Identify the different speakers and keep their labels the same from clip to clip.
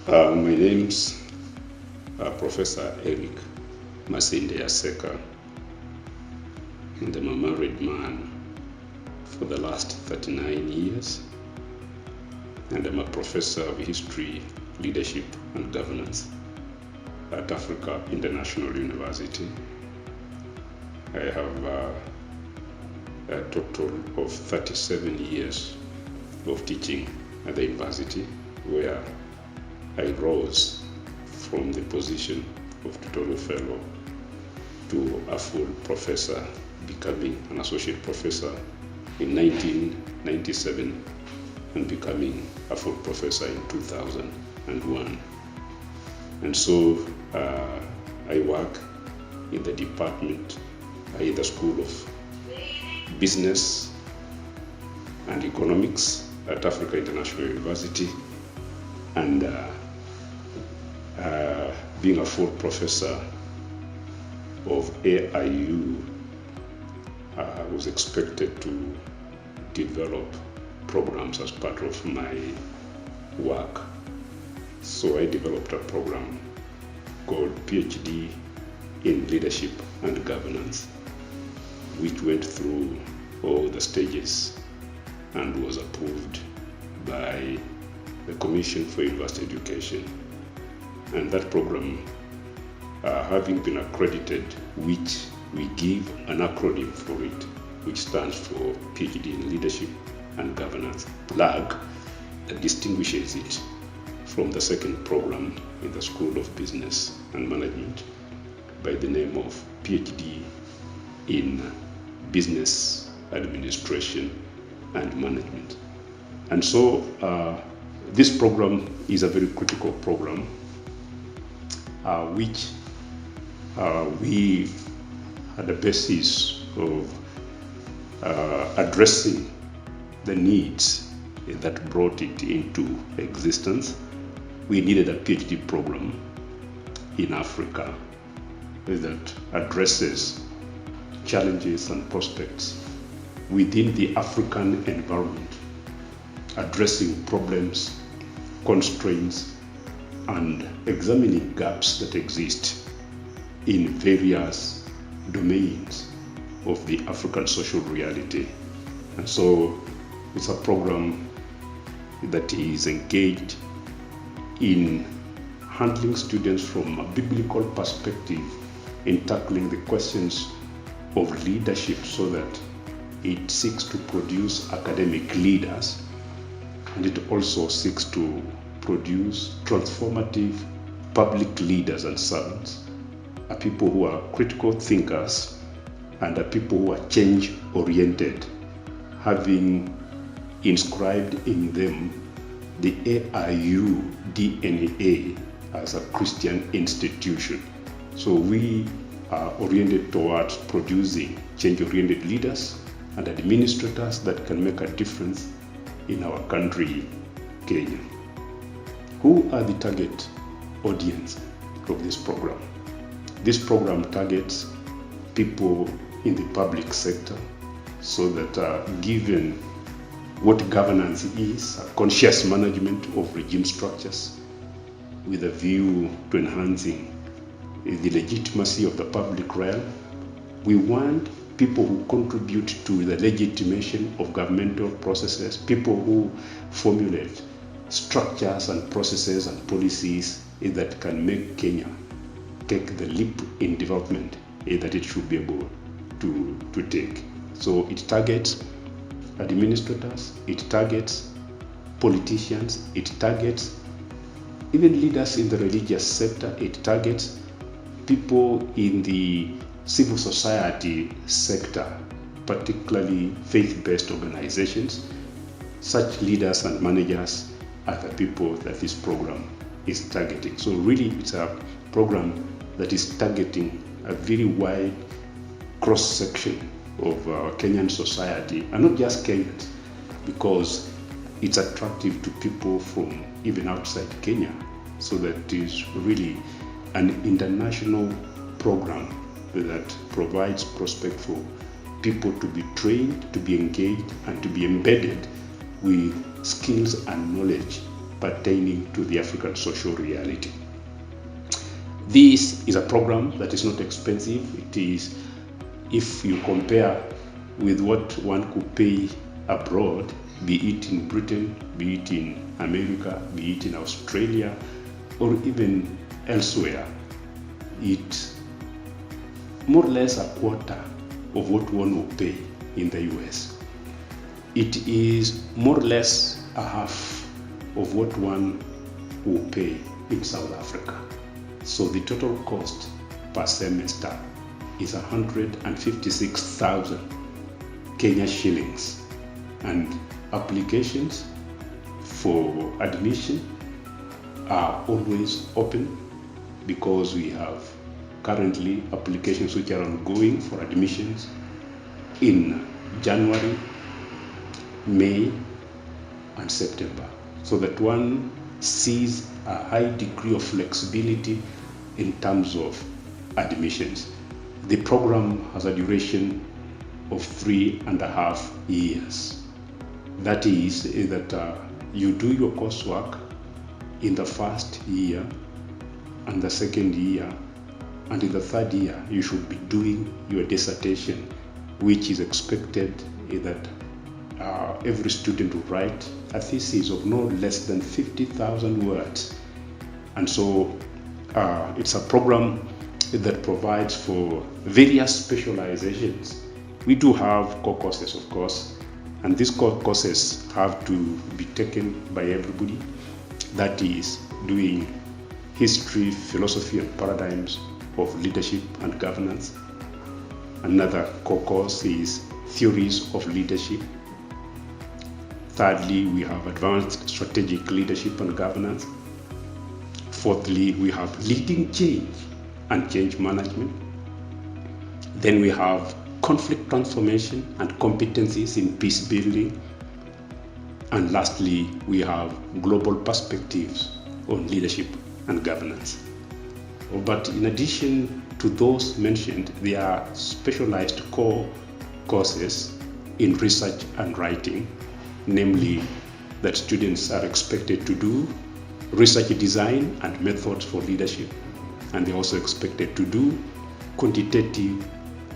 Speaker 1: My name's Professor Eric Masinde Aseka, and I'm a married man for the last 39 years, and I'm a professor of history, leadership, and governance at Africa International University. I have a total of 37 years of teaching at the university, where I rose from the position of tutorial fellow to a full professor, becoming an associate professor in 1997 and becoming a full professor in 2001. And so I work in the department, in the School of Business and Economics at Africa International University, and being a full professor of AIU, I was expected to develop programs as part of my work. So I developed a program called PhD in Leadership and Governance, which went through all the stages and was approved by the Commission for University Education. And that program, having been accredited, which we give an acronym for it, which stands for PhD in Leadership and Governance, LAG, that distinguishes it from the second program in the School of Business and Management by the name of PhD in Business Administration and Management. And so this program is a very critical program, which we had a basis of addressing the needs that brought it into existence. We needed a PhD program in Africa that addresses challenges and prospects within the African environment, addressing problems, constraints, and examining gaps that exist in various domains of the African social reality. And so it's a program that is engaged in handling students from a biblical perspective in tackling the questions of leadership, so that it seeks to produce academic leaders, and it also seeks to produce transformative public leaders and servants, are people who are critical thinkers and are people who are change-oriented, having inscribed in them the AIU DNA as a Christian institution. So we are oriented towards producing change-oriented leaders and administrators that can make a difference in our country, Kenya. Who are the target audience of this program? This program targets people in the public sector, so that given what governance is, a conscious management of regime structures with a view to enhancing the legitimacy of the public realm, we want people who contribute to the legitimation of governmental processes, people who formulate structures and processes and policies that can make Kenya take the leap in development that it should be able to take. So it targets administrators, it targets politicians, it targets even leaders in the religious sector, it targets people in the civil society sector, particularly faith-based organizations. Such leaders and managers are the people that this program is targeting. So really, it's a program that is targeting a very wide cross-section of Kenyan society, and not just Kenyans, because it's attractive to people from even outside Kenya. So that it is really an international program that provides prospect for people to be trained, to be engaged, and to be embedded with skills and knowledge pertaining to the African social reality. This is a program that is not expensive. It is, if you compare with what one could pay abroad, be it in Britain, be it in America, be it in Australia, or even elsewhere, it's more or less a quarter of what one will pay in the US. It is more or less a half of what one will pay in South Africa. So the total cost per semester is 156,000 Kenya shillings, and applications for admission are always open, because we have currently applications which are ongoing for admissions in January, May, and September, so that one sees a high degree of flexibility in terms of admissions. The program has a duration of 3.5 years. That is that you do your coursework in the first year and the second year, and in the third year you should be doing your dissertation, which is expected that every student will write a thesis of no less than 50,000 words. And so it's a program that provides for various specializations. We do have core courses, of course, and these core courses have to be taken by everybody. That is doing history, philosophy, and paradigms of leadership and governance. Another core course is theories of leadership. Thirdly, we have advanced strategic leadership and governance. Fourthly, we have leading change and change management. Then we have conflict transformation and competencies in peace building. And lastly, we have global perspectives on leadership and governance. But in addition to those mentioned, there are specialized core courses in research and writing, namely that students are expected to do research design and methods for leadership, and they're also expected to do quantitative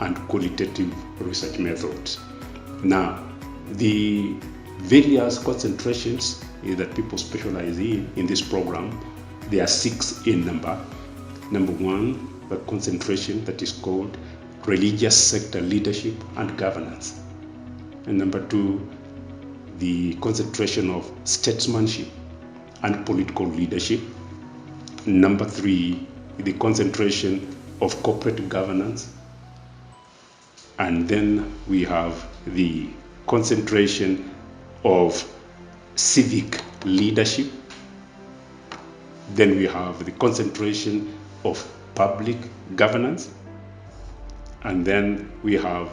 Speaker 1: and qualitative research methods. Now, the various concentrations that people specialize in this program, there are 6 in number. Number 1, the concentration that is called religious sector leadership and governance. And number 2, the concentration of statesmanship and political leadership. Number 3, the concentration of corporate governance. And then we have the concentration of civic leadership. Then we have the concentration of public governance. And then we have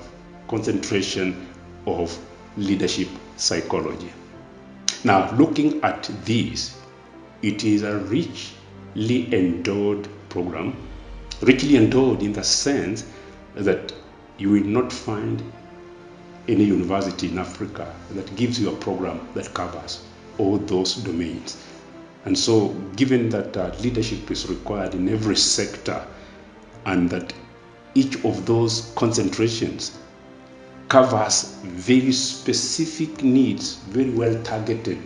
Speaker 1: concentration of leadership psychology. Now, looking at this, it is a richly endowed program, richly endowed in the sense that you will not find any university in Africa that gives you a program that covers all those domains. And so, given that leadership is required in every sector, and that each of those concentrations covers very specific needs, very well targeted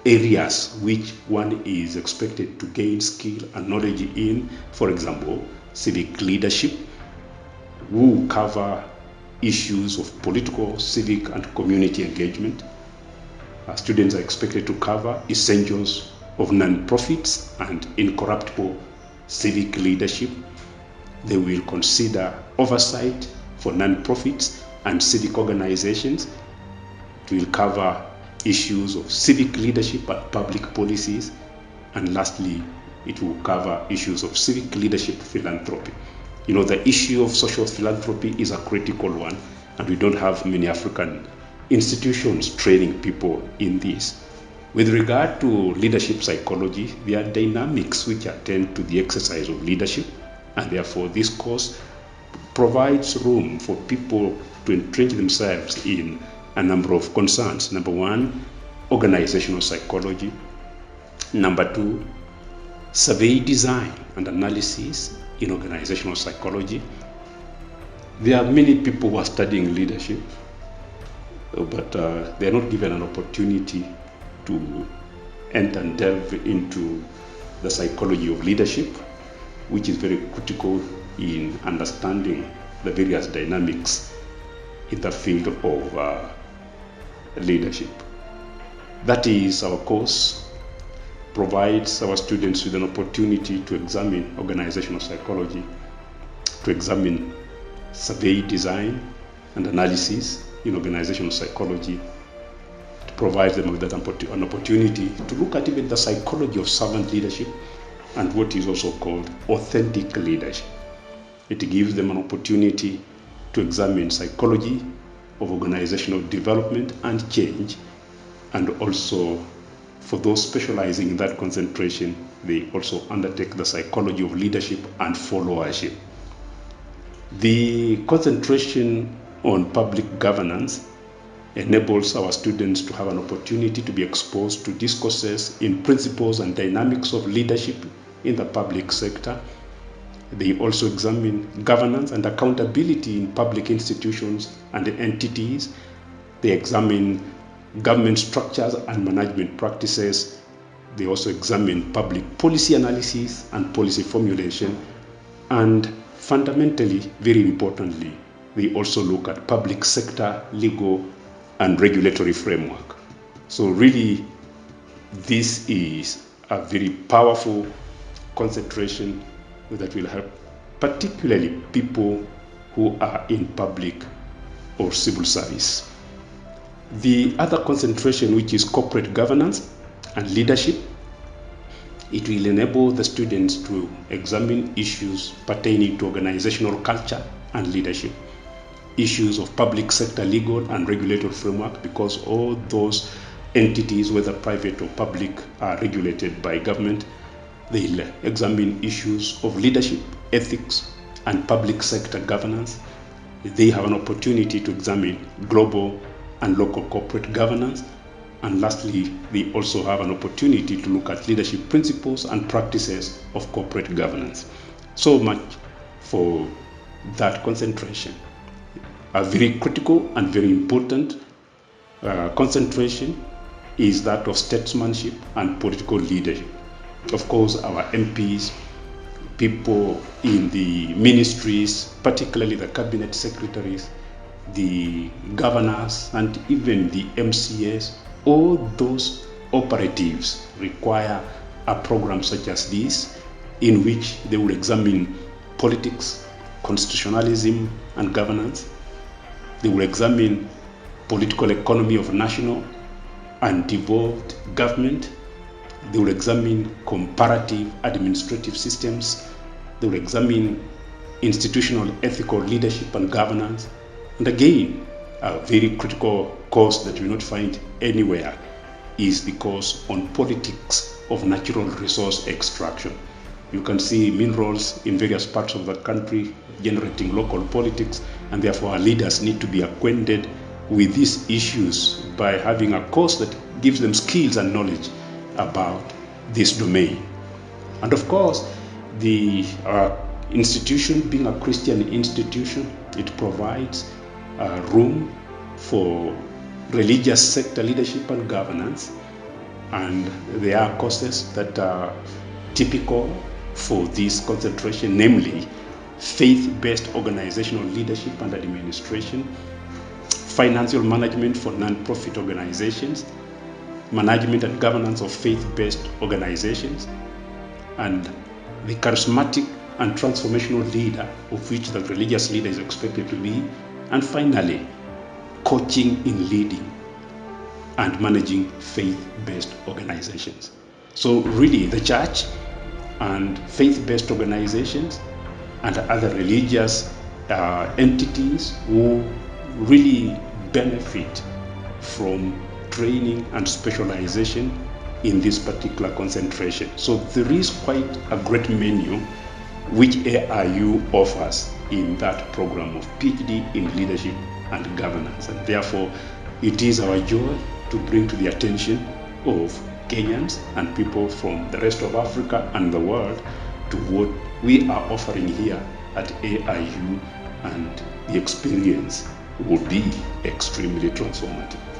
Speaker 1: areas which one is expected to gain skill and knowledge in. For example, civic leadership will cover issues of political, civic, and community engagement. Students are expected to cover essentials of non-profits and incorruptible civic leadership. They will consider oversight for non-profits and civic organizations. It will cover issues of civic leadership and public policies. And lastly, it will cover issues of civic leadership philanthropy. You know, the issue of social philanthropy is a critical one, and we don't have many African institutions training people in this. With regard to leadership psychology, there are dynamics which attend to the exercise of leadership, and therefore this course provides room for people to entrench themselves in a number of concerns. Number 1, organizational psychology. Number 2, survey design and analysis in organizational psychology. There are many people who are studying leadership, but they are not given an opportunity to enter and delve into the psychology of leadership, which is very critical in understanding the various dynamics in the field of leadership. That is, our course provides our students with an opportunity to examine organizational psychology, to examine survey design and analysis in organizational psychology. It provides them with an opportunity to look at even the psychology of servant leadership and what is also called authentic leadership. It gives them an opportunity to examine psychology of organizational development and change, and also for those specializing in that concentration, they also undertake the psychology of leadership and followership. The concentration on public governance enables our students to have an opportunity to be exposed to discourses in principles and dynamics of leadership in the public sector. They also examine governance and accountability in public institutions and entities. They examine government structures and management practices. They also examine public policy analysis and policy formulation. And fundamentally, very importantly, they also look at public sector, legal, and regulatory framework. So really, this is a very powerful concentration that will help particularly people who are in public or civil service. The other concentration, which is corporate governance and leadership, it will enable the students to examine issues pertaining to organizational culture and leadership, issues of public sector legal and regulatory framework, because all those entities, whether private or public, are regulated by government. They'll examine issues of leadership, ethics, and public sector governance. They have an opportunity to examine global and local corporate governance. And lastly, they also have an opportunity to look at leadership principles and practices of corporate governance. So much for that concentration. A very critical and very important concentration is that of statesmanship and political leadership. Of course, our MPs, people in the ministries, particularly the cabinet secretaries, the governors, and even the MCAs, all those operatives require a program such as this, in which they will examine politics, constitutionalism, and governance. They will examine political economy of national and devolved government. They will examine comparative administrative systems. They will examine institutional ethical leadership and governance. And again, a very critical course that you will not find anywhere is the course on politics of natural resource extraction. You can see minerals in various parts of the country generating local politics, and therefore our leaders need to be acquainted with these issues by having a course that gives them skills and knowledge about this domain. And of course, the institution, being a Christian institution, it provides room for religious sector leadership and governance, and there are courses that are typical for this concentration, namely faith-based organizational leadership and administration, financial management for non-profit organizations, management and governance of faith-based organizations, and the charismatic and transformational leader, of which the religious leader is expected to be, and finally, coaching in leading and managing faith-based organizations. So really, the church and faith-based organizations and other religious entities who really benefit from training and specialization in this particular concentration. So there is quite a great menu which AIU offers in that program of PhD in leadership and governance, and therefore it is our joy to bring to the attention of Kenyans and people from the rest of Africa and the world to what we are offering here at AIU, and the experience would be extremely transformative.